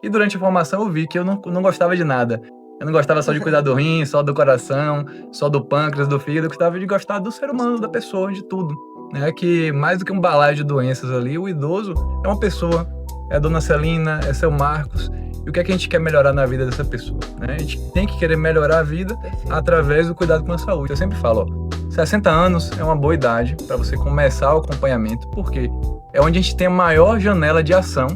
E durante a formação eu vi que eu não gostava de nada. Eu não gostava só de cuidar do rim, só do coração, só do pâncreas, do fígado. Eu gostava de gostar do ser humano, da pessoa, de tudo. Né? Que mais do que um balaio de doenças ali, o idoso é uma pessoa. É a dona Celina, é seu Marcos. E o que é que a gente quer melhorar na vida dessa pessoa? Né? A gente tem que querer melhorar a vida através do cuidado com a saúde. Eu sempre falo, 60 anos é uma boa idade para você começar o acompanhamento, porque é onde a gente tem a maior janela de ação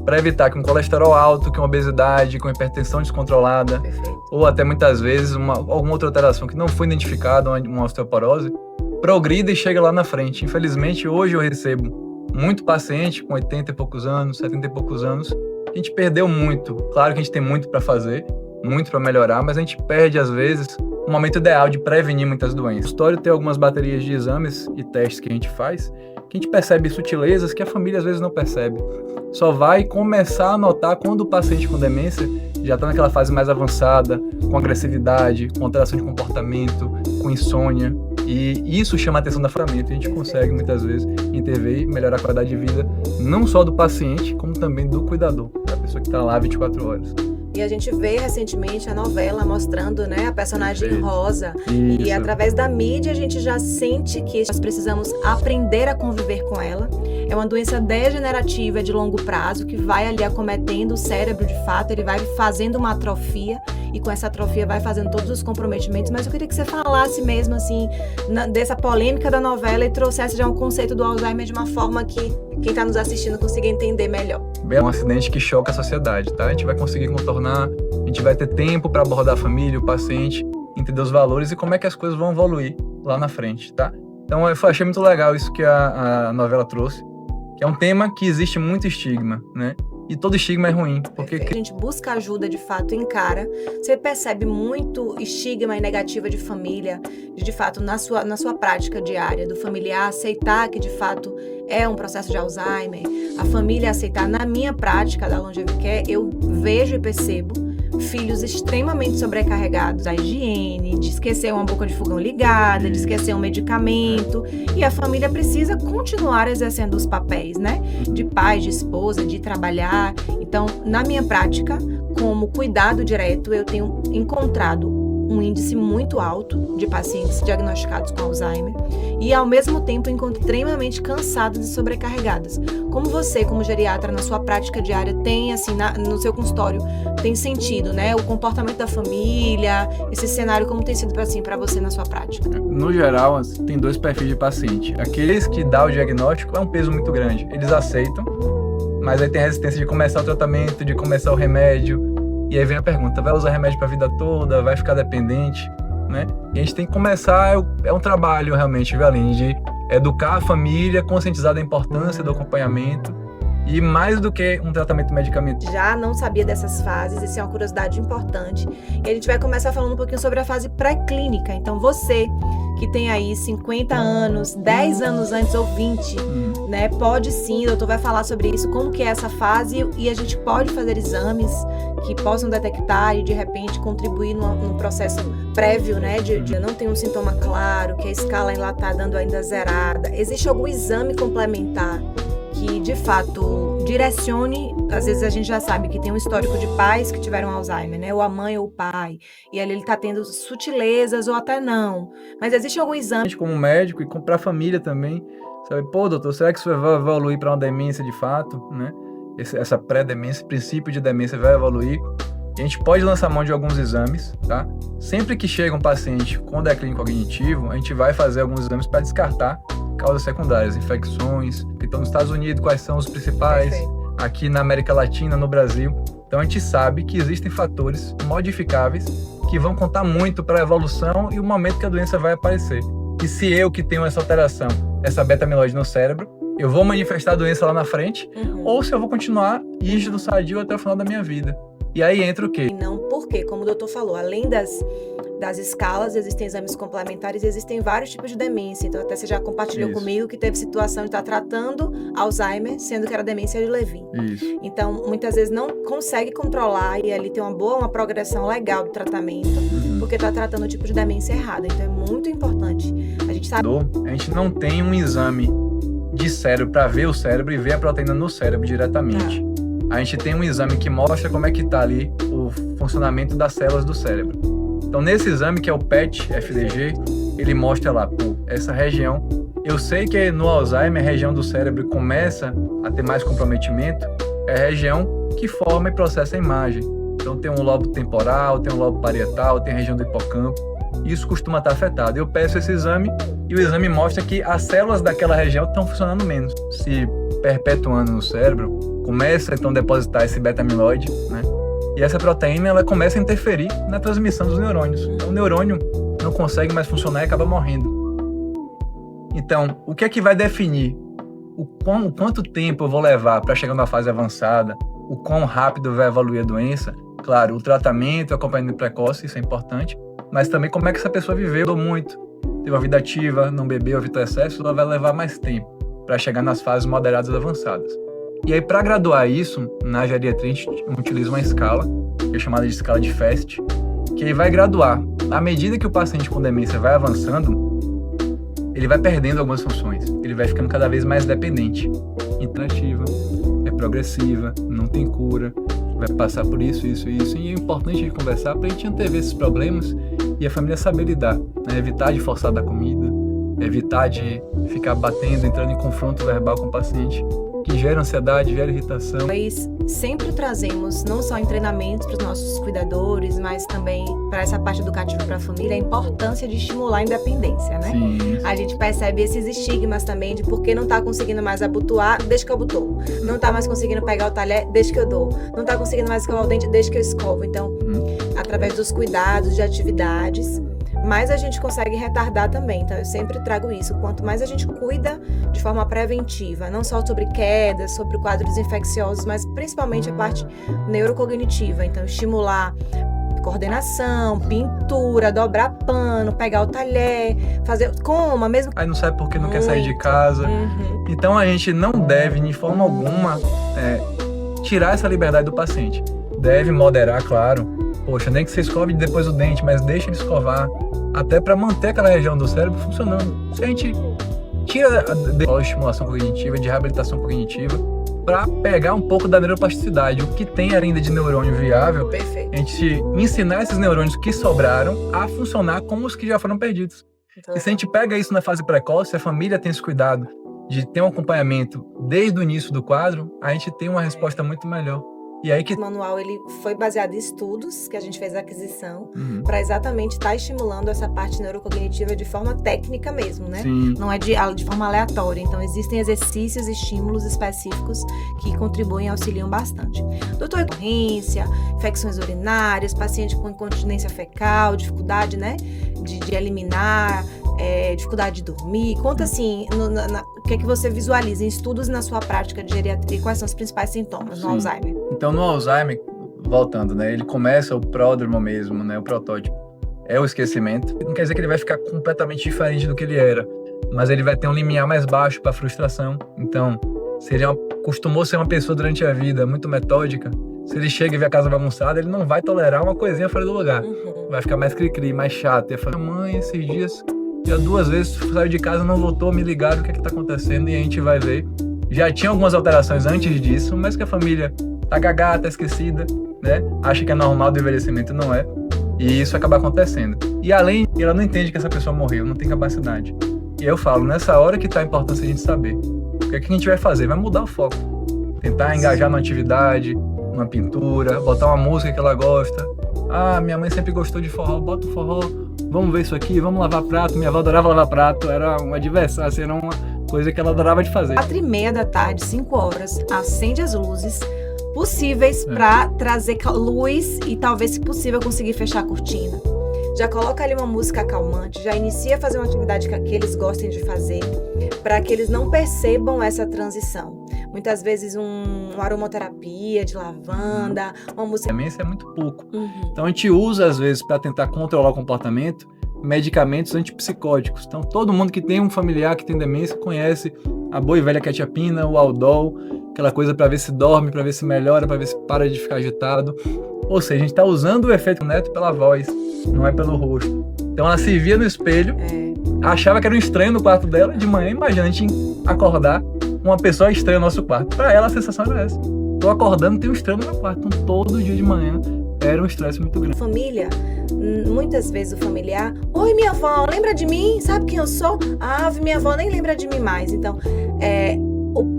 para evitar que um colesterol alto, que uma obesidade, que uma hipertensão descontrolada, ou até muitas vezes alguma outra alteração que não foi identificada, uma osteoporose, progrida e chega lá na frente. Infelizmente, hoje eu recebo muito paciente com 80 e poucos anos, 70 e poucos anos. A gente perdeu muito. Claro que a gente tem muito para fazer, muito para melhorar, mas a gente perde, às vezes, o momento ideal de prevenir muitas doenças. O consultório tem algumas baterias de exames e testes que a gente faz, que a gente percebe sutilezas que a família às vezes não percebe. Só vai começar a notar quando o paciente com demência já está naquela fase mais avançada, com agressividade, com alteração de comportamento, com insônia. E isso chama a atenção da família. A gente consegue, muitas vezes, intervir e melhorar a qualidade de vida, não só do paciente, como também do cuidador, da pessoa que está lá 24 horas. E a gente vê recentemente a novela mostrando, né, a personagem Rosa. Isso. E através da mídia a gente já sente que nós precisamos aprender a conviver com ela. É uma doença degenerativa de longo prazo que vai ali acometendo o cérebro de fato, ele vai fazendo uma atrofia e com essa atrofia vai fazendo todos os comprometimentos. Mas eu queria que você falasse mesmo assim dessa polêmica da novela e trouxesse já um conceito do Alzheimer de uma forma que quem está nos assistindo consiga entender melhor. É um acidente que choca a sociedade, tá? A gente vai conseguir contornar, a gente vai ter tempo para abordar a família, o paciente, entender os valores e como é que as coisas vão evoluir lá na frente, tá? Então eu achei muito legal isso que a novela trouxe, que é um tema que existe muito estigma, né? E todo estigma é ruim, porque a gente busca ajuda de fato, encara. Você percebe muito estigma e negativa de família, de fato na sua prática diária, do familiar aceitar que de fato é um processo de Alzheimer, a família aceitar. Na minha prática da Longevicare, eu vejo e percebo filhos extremamente sobrecarregados, a higiene, de esquecer uma boca de fogão ligada, de esquecer um medicamento, e a família precisa continuar exercendo os papéis, né? De pai, de esposa, de trabalhar. Então, na minha prática, como cuidado direto, eu tenho encontrado um índice muito alto de pacientes diagnosticados com Alzheimer e, ao mesmo tempo, encontro extremamente cansadas e sobrecarregadas. Como você, como geriatra, na sua prática diária, tem, assim, no seu consultório, tem sentido, né? O comportamento da família, esse cenário, como tem sido assim, para você na sua prática? No geral, tem dois perfis de paciente. Aqueles que dão o diagnóstico é um peso muito grande. Eles aceitam, mas aí tem a resistência de começar o tratamento, de começar o remédio. E aí vem a pergunta, vai usar remédio para a vida toda, vai ficar dependente, né? E a gente tem que começar, é um trabalho realmente, viu, Aline, de educar a família, conscientizar da importância do acompanhamento e mais do que um tratamento medicamentoso. Já não sabia dessas fases, isso é uma curiosidade importante. E a gente vai começar falando um pouquinho sobre a fase pré-clínica. Então você que tem aí 50 anos, 10 anos antes ou 20, né? Pode sim, o doutor vai falar sobre isso, como que é essa fase e a gente pode fazer exames que possam detectar e de repente contribuir num processo prévio, né? De não ter um sintoma claro, que a escala lá está dando ainda zerada. Existe algum exame complementar que de fato direcione? Às vezes a gente já sabe que tem um histórico de pais que tiveram Alzheimer, né? Ou a mãe ou o pai, e ali ele está tendo sutilezas ou até não. Mas existe algum exame? Como médico e para a família também, sabe? Pô, doutor, será que isso vai evoluir para uma demência de fato, né? Essa pré-demência, esse princípio de demência vai evoluir. E a gente pode lançar mão de alguns exames, tá? Sempre que chega um paciente com declínio cognitivo, a gente vai fazer alguns exames para descartar causas secundárias, infecções. Então, nos Estados Unidos, quais são os principais? Perfeito. Aqui na América Latina, no Brasil. Então, a gente sabe que existem fatores modificáveis que vão contar muito para a evolução e o momento que a doença vai aparecer. E se eu que tenho essa alteração, essa beta-amiloide no cérebro, eu vou manifestar a doença lá na frente, ou se eu vou continuar rígido, sadio até o final da minha vida. E aí entra o quê? E não porque, como o doutor falou, além das escalas, existem exames complementares e existem vários tipos de demência. Então, até você já compartilhou comigo que teve situação de estar tratando Alzheimer, sendo que era demência de Levin. Isso. Então, muitas vezes não consegue controlar e ali tem uma progressão legal do tratamento, porque está tratando o tipo de demência errada. Então, é muito importante. A gente sabe... A gente não tem um exame de cérebro para ver o cérebro e ver a proteína no cérebro diretamente. a gente tem um exame que mostra como é que está ali o funcionamento das células do cérebro. Então, nesse exame, que é o PET-FDG, ele mostra lá, pô, essa região, eu sei que no Alzheimer, a região do cérebro começa a ter mais comprometimento, é a região que forma e processa a imagem. Então, tem um lobo temporal, tem um lobo parietal, tem a região do hipocampo, isso costuma estar afetado. Eu peço esse exame e o exame mostra que as células daquela região estão funcionando menos. Se perpetuando no cérebro, começa então a depositar esse beta-amiloide, né? E essa proteína, ela começa a interferir na transmissão dos neurônios. Então o neurônio não consegue mais funcionar e acaba morrendo. Então, o que é que vai definir o quanto tempo eu vou levar para chegar numa fase avançada, o quão rápido vai evoluir a doença? Claro, o tratamento, o acompanhamento precoce, isso é importante, mas também como é que essa pessoa viveu muito, teve uma vida ativa, não bebeu, evitou excesso, ela vai levar mais tempo para chegar nas fases moderadas e avançadas. E aí, para graduar isso, na geriatria a gente utiliza uma escala, que é chamada de escala de FAST, que ele vai graduar. À medida que o paciente com demência vai avançando, ele vai perdendo algumas funções, ele vai ficando cada vez mais dependente. Interativa, é progressiva, não tem cura, vai passar por isso, e é importante a gente conversar para a gente antever esses problemas e a família saber lidar, né? Evitar de forçar da comida, evitar de ficar batendo, entrando em confronto verbal com o paciente, que gera ansiedade, gera irritação. Nós sempre trazemos, não só em treinamentos para os nossos cuidadores, mas também para essa parte educativa para a família, a importância de estimular a independência, né? Sim. A gente percebe esses estigmas também de por que não está conseguindo mais abotoar, deixa que eu abotou. Não está mais conseguindo pegar o talher, deixa que eu dou. Não está conseguindo mais escovar o dente, deixa que eu escovo. Então, através dos cuidados, de atividades, mais a gente consegue retardar também. Então, eu sempre trago isso. Quanto mais a gente cuida de forma preventiva, não só sobre quedas, sobre quadros infecciosos, mas principalmente a parte neurocognitiva. Então, estimular coordenação, pintura, dobrar pano, pegar o talher, fazer coma, mesmo... Aí não sabe por que não quer sair de casa. Então, a gente não deve, de forma alguma, tirar essa liberdade do paciente. Deve moderar, claro. Poxa, nem que você escove depois o dente, mas deixa ele escovar, até para manter aquela região do cérebro funcionando. Se a gente tira a estimulação cognitiva, de reabilitação cognitiva, para pegar um pouco da neuroplasticidade, o que tem ainda de neurônio viável, Perfeito. a gente ensinar esses neurônios que sobraram a funcionar como os que já foram perdidos. Então, E se a gente pega isso na fase precoce, a família tem esse cuidado de ter um acompanhamento desde o início do quadro, a gente tem uma resposta muito melhor. E aí que... O manual ele foi baseado em estudos que a gente fez a aquisição para exatamente estar estimulando essa parte neurocognitiva de forma técnica mesmo, né? Sim. Não é de forma aleatória. Então, existem exercícios e estímulos específicos que contribuem e auxiliam bastante. Doutor, recorrência, infecções urinárias, paciente com incontinência fecal, dificuldade, né, de eliminar, dificuldade de dormir. Conta assim, o que é que você visualiza em estudos e na sua prática de geriatria, quais são os principais sintomas no Alzheimer? Então, no Alzheimer, voltando, né, ele começa o pródromo mesmo, né, o protótipo, é o esquecimento. Não quer dizer que ele vai ficar completamente diferente do que ele era, mas ele vai ter um limiar mais baixo para frustração. Então, se ele costumou ser uma pessoa durante a vida muito metódica, se ele chega e vê a casa bagunçada, ele não vai tolerar uma coisinha fora do lugar. Vai ficar mais cri-cri, mais chato. E a mãe, esses dias, já 2 vezes saiu de casa, não voltou, me ligaram o que é que tá acontecendo, e a gente vai ver. Já tinha algumas alterações antes disso, mas que a família tá cagada, tá esquecida, né? Acha que é normal do envelhecimento, não é. E isso acaba acontecendo. E além, ela não entende que essa pessoa morreu, não tem capacidade. E eu falo, nessa hora que tá a importância de a gente saber. O que é que a gente vai fazer? Vai mudar o foco. Tentar engajar numa atividade, numa pintura, botar uma música que ela gosta. Ah, minha mãe sempre gostou de forró, bota o forró, vamos ver isso aqui, vamos lavar prato. Minha avó adorava lavar prato, era uma diversão, assim, era uma coisa que ela adorava de fazer. 4h30 da tarde, 5 horas, acende as luzes possíveis para trazer luz e talvez, se possível, conseguir fechar a cortina. Já coloca ali uma música acalmante, já inicia a fazer uma atividade que eles gostem de fazer, para que eles não percebam essa transição. Muitas vezes uma aromaterapia de lavanda, uma música... Demência é muito pouco. Então a gente usa, às vezes, para tentar controlar o comportamento, medicamentos antipsicóticos. Então todo mundo que tem um familiar que tem demência conhece a boa e velha quetiapina, o Aldol, aquela coisa para ver se dorme, para ver se melhora, para ver se para de ficar agitado. Ou seja, a gente está usando o efeito neto pela voz, não é pelo rosto. Então ela se via no espelho, achava que era um estranho no quarto dela, de manhã, imagina a gente acordar uma pessoa estranha no nosso quarto. Para ela a sensação era essa. tô acordando, tem um estranho no meu quarto. Então, todo dia de manhã era um estresse muito grande. Família, muitas vezes o familiar, oi minha avó, lembra de mim? Sabe quem eu sou? Ah, minha avó nem lembra de mim mais. Então,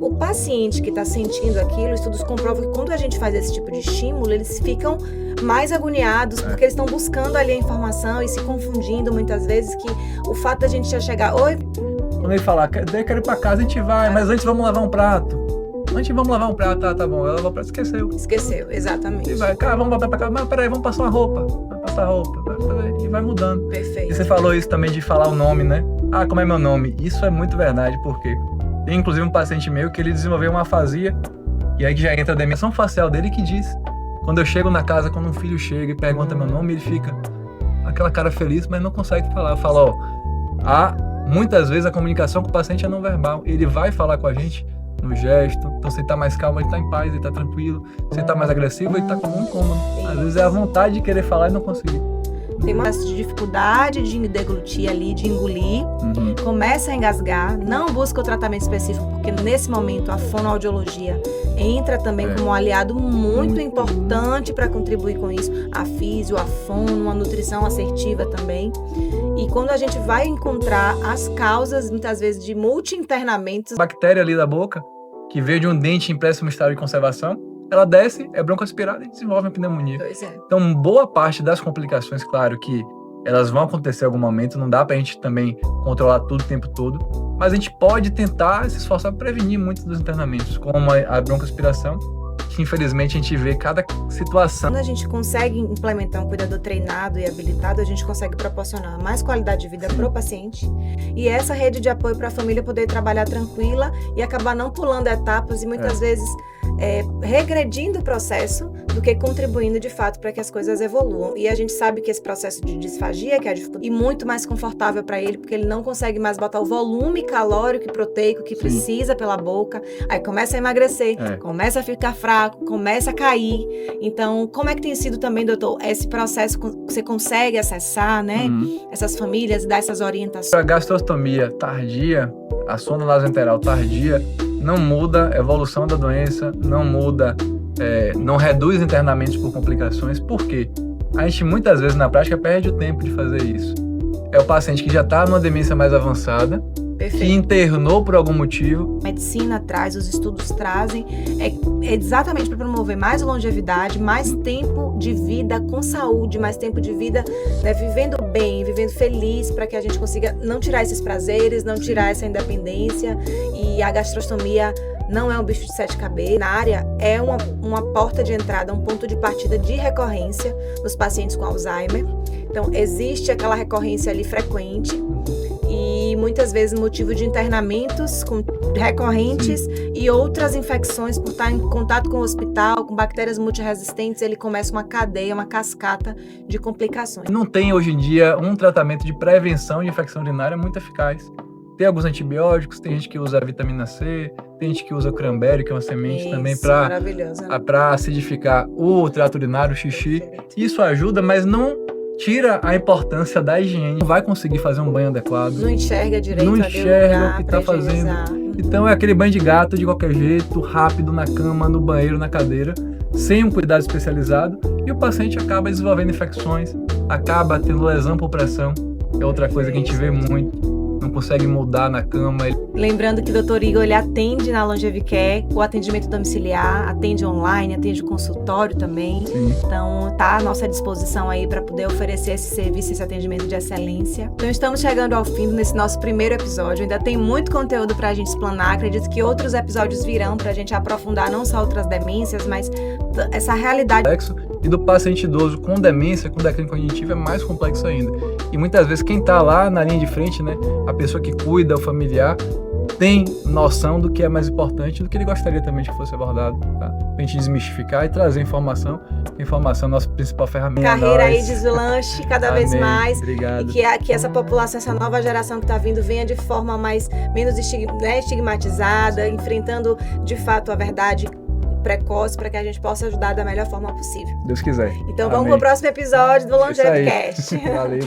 o paciente que está sentindo aquilo, estudos comprovam que quando a gente faz esse tipo de estímulo, eles ficam mais agoniados, porque eles estão buscando ali a informação e se confundindo muitas vezes, que o fato da gente já chegar, oi... Quando ele falar, quero ir pra casa, a gente vai, mas antes vamos lavar um prato. Antes vamos lavar um prato, tá bom. Ela lavou o prato, esqueceu. Esqueceu, exatamente. E vai, cara, vamos voltar pra casa, mas peraí, vamos passar uma roupa. Vai passar roupa, e vai mudando. Perfeito. E você falou isso também de falar o nome, né? Ah, como é meu nome? Isso é muito verdade, porque tem inclusive um paciente meu que ele desenvolveu uma afasia, e aí que já entra a demissão facial dele, que diz, quando eu chego na casa, quando um filho chega e pergunta meu nome, ele fica aquela cara feliz, mas não consegue falar. Eu falo, muitas vezes a comunicação com o paciente é não verbal. Ele vai falar com a gente no gesto. Então, se ele tá mais calmo, ele tá em paz, ele tá tranquilo. Se ele tá mais agressivo, ele tá com um incômodo. Às vezes é a vontade de querer falar e não conseguir. Tem uma dificuldade de deglutir ali, de engolir, começa a engasgar, não busca o tratamento específico, porque nesse momento a fonoaudiologia entra também como um aliado muito importante para contribuir com isso. A físio, a fono, a nutrição assertiva também. E quando a gente vai encontrar as causas, muitas vezes, de multi-internamentos... Bactéria ali da boca, que veio de um dente em péssimo estado de conservação, ela desce, é broncoaspirada e desenvolve uma pneumonia. Pois é. Então, boa parte das complicações, claro que elas vão acontecer em algum momento, não dá pra gente também controlar tudo o tempo todo, mas a gente pode tentar se esforçar para prevenir muitos dos internamentos, como a broncoaspiração, que infelizmente a gente vê cada situação. Quando a gente consegue implementar um cuidador treinado e habilitado, a gente consegue proporcionar mais qualidade de vida para o paciente e essa rede de apoio para a família poder trabalhar tranquila e acabar não pulando etapas e muitas vezes regredindo o processo do que contribuindo de fato para que as coisas evoluam. E a gente sabe que esse processo de disfagia, que é a dificuldade, e muito mais confortável para ele, porque ele não consegue mais botar o volume calórico e proteico que precisa pela boca, aí começa a emagrecer, começa a ficar fraco, começa a cair. Então, como é que tem sido também, doutor, esse processo que você consegue acessar, né, essas famílias, dar essas orientações? A gastrostomia tardia, a sonda nasoenteral tardia, não muda a evolução da doença, não muda, não reduz internamentos por complicações. Por quê? A gente muitas vezes na prática perde o tempo de fazer isso. É o paciente que já está numa demência mais avançada, que internou por algum motivo. A medicina traz, os estudos trazem, é exatamente para promover mais longevidade, mais tempo de vida com saúde, mais tempo de vida, né, vivendo bem, vivendo feliz, para que a gente consiga não tirar esses prazeres, não tirar essa independência. E a gastrostomia não é um bicho de sete cabeças. Na área é uma porta de entrada, um ponto de partida de recorrência nos pacientes com Alzheimer. Então, existe aquela recorrência ali frequente e muitas vezes motivo de internamentos recorrentes e outras infecções por estar em contato com o hospital, com bactérias multiresistentes, ele começa uma cadeia, uma cascata de complicações. Não tem hoje em dia um tratamento de prevenção de infecção urinária muito eficaz. Tem alguns antibióticos, tem gente que usa a vitamina C, tem gente que usa o cranberry, que é uma semente também para acidificar o trato urinário, o xixi. Isso ajuda, mas não tira a importância da higiene. Não vai conseguir fazer um banho adequado. Não enxerga direito. Não enxerga o que está fazendo. Então é aquele banho de gato de qualquer jeito, rápido, na cama, no banheiro, na cadeira, sem um cuidado especializado. E o paciente acaba desenvolvendo infecções, acaba tendo lesão por pressão. É outra coisa que a gente vê muito. Não consegue mudar na cama. Lembrando que o Dr. Igor, ele atende na Longevicare, o atendimento domiciliar, atende online, atende o consultório também. Então, tá à nossa disposição aí para poder oferecer esse serviço, esse atendimento de excelência. Então, estamos chegando ao fim nesse nosso primeiro episódio. Ainda tem muito conteúdo pra gente explanar. Acredito que outros episódios virão pra gente aprofundar não só outras demências, mas essa realidade. E do paciente idoso com demência, com declínio cognitivo, é mais complexo ainda. E muitas vezes quem está lá na linha de frente, né, a pessoa que cuida, o familiar, tem noção do que é mais importante, do que ele gostaria também que fosse abordado, tá? Pra gente desmistificar e trazer informação. Informação é a nossa principal ferramenta. Carreira aí deslanche cada vez mais. Obrigado. E que essa população, essa nova geração que está vindo, venha de forma menos estigmatizada, enfrentando de fato a verdade precoce, para que a gente possa ajudar da melhor forma possível. Deus quiser. Então vamos pro próximo episódio do Longevicast. Valeu.